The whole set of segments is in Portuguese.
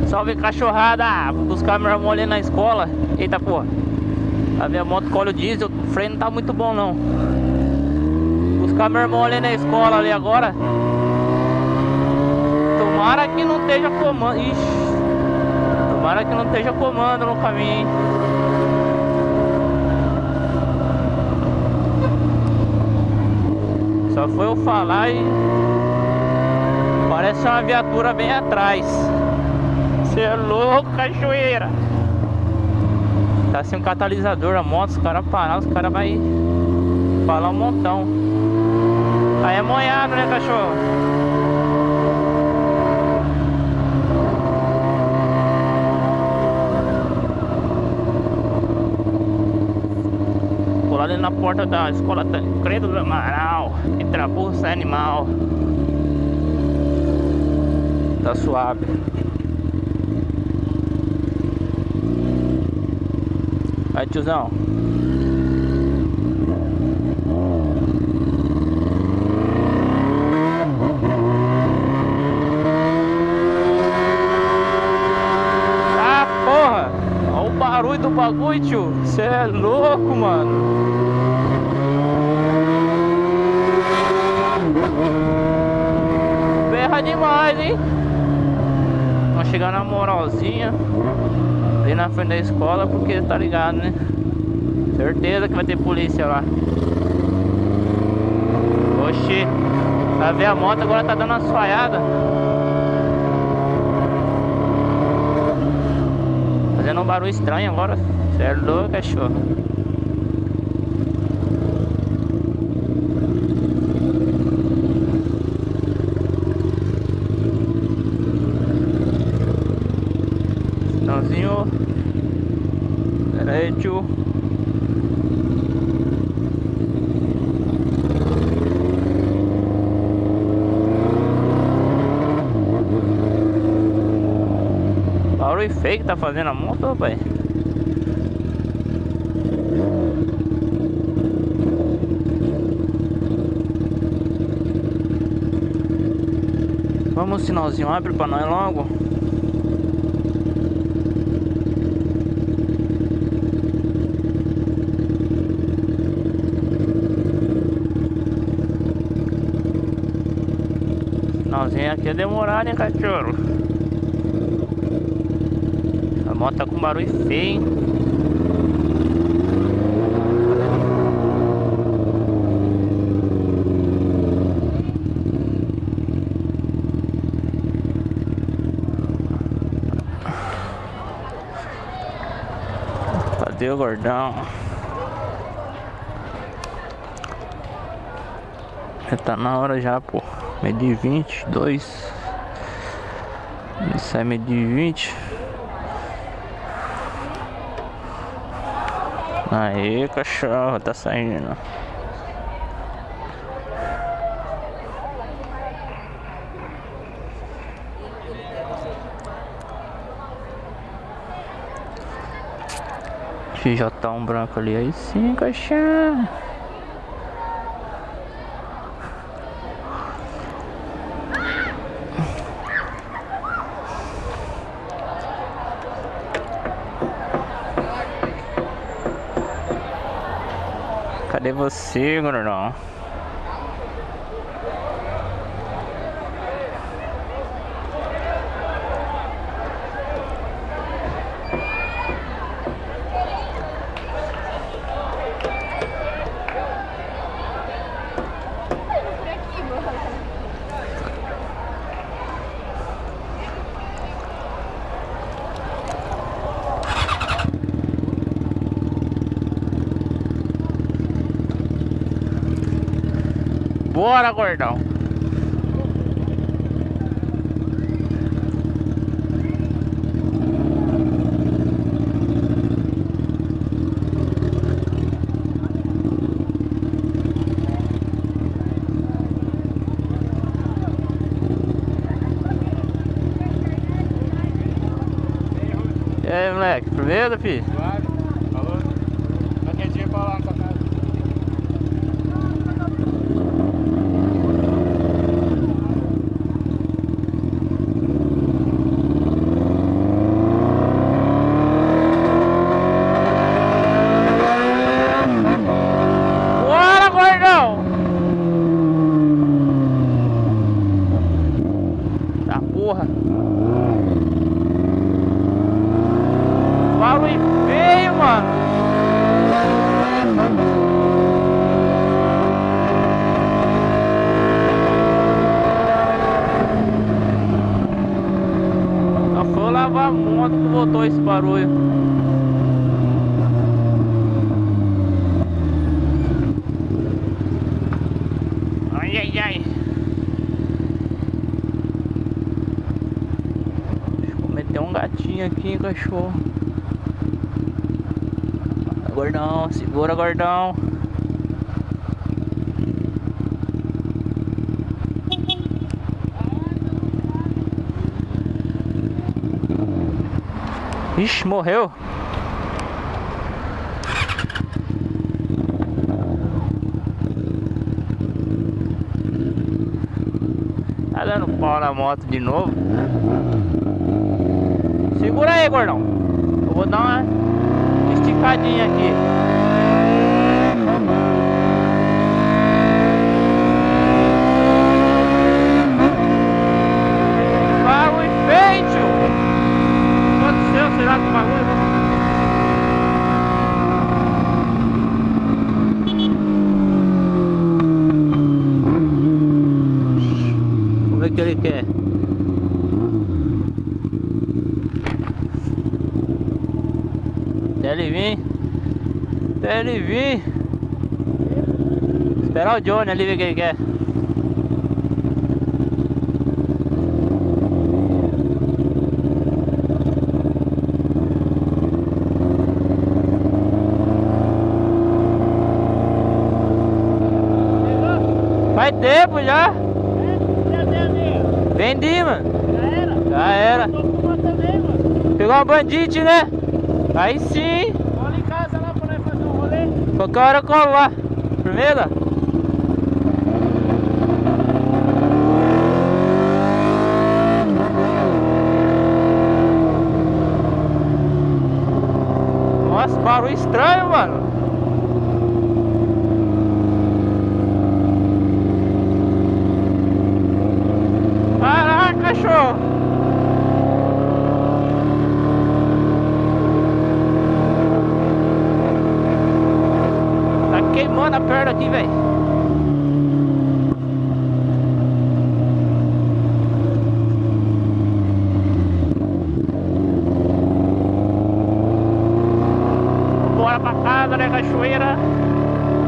Salve cachorrada! Vou buscar meu irmão ali na escola. Eita porra. A minha moto colhe o diesel, o freio não tá muito bom não. Buscar meu irmão ali na escola ali agora. Tomara que não esteja comando. Ixi. Tomara que não esteja comando no caminho, hein? Só foi eu falar e parece uma viatura bem atrás. Você é louco, cachoeira. Tá sem um catalisador a moto, os caras parar, os caras vai falar um montão. Aí é moiado, né, cachorro? Vou lá ali na porta da escola Tancredo do Amaral. Entra burro, sai animal. Tá suave. Vai, tiozão. Ah, porra! Olha o barulho do bagulho, tio. Cê é louco, mano. Berra demais, hein? Vamos chegar na moralzinha ali na frente da escola, porque tá ligado, né? Certeza que vai ter polícia lá. Oxi, vai ver a moto agora, tá dando uma falhada. Fazendo um barulho estranho agora. Cê é louco, cachorro. Sinalzinho. Pera aí, tio. Barulho feio que tá fazendo a moto, rapaz. Vamos, sinalzinho, abre pra nós logo. Sinalzinho aqui é demorado, hein, cachorro. A moto tá com barulho feio, hein? Cadê o gordão? Já tá na hora já, pô. Meio de 22. Isso é meio de 20. Aí, cachorro, tá saindo. Já tá um branco ali, aí sim, cachorro. Cadê você, gordão? Bora, gordão. E aí, moleque, firmeza, filho? Claro, falou. Qualquer dia pra lá na tua casa. Barulho feio, mano. Só foi lavar a moto que voltou esse barulho. Ai, ai, ai. Deixa eu meter um gatinho aqui, cachorro. Gordão, segura, gordão. Ixi, morreu. Tá dando pau na moto de novo. Segura aí, gordão. Eu vou dar uma esticadinha aqui. Barulho feio, tio. O que aconteceu? Será que o bagulho? Vamos ver o que ele quer. Até ele vir. Até ele vir. Esperar o Johnny ali ver o que ele quer. Faz tempo já. Vendi, mano. Já era. Pegou uma bandite, né? Aí sim. Olha em casa lá pra nós fazer um rolê. Qualquer hora eu colo lá. Primeira? Nossa, barulho estranho, mano. Caraca, cachorro. Queimando a perna aqui, velho. Bora pra casa, né, cachoeira,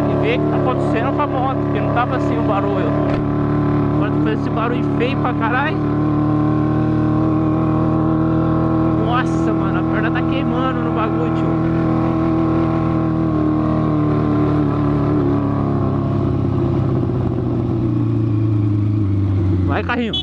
e ver o que tá acontecendo com a moto, porque não tava assim o barulho. Agora fez esse barulho feio pra caralho. Nossa, mano, a perna tá queimando no bagulho, tio. Vai, carrinho.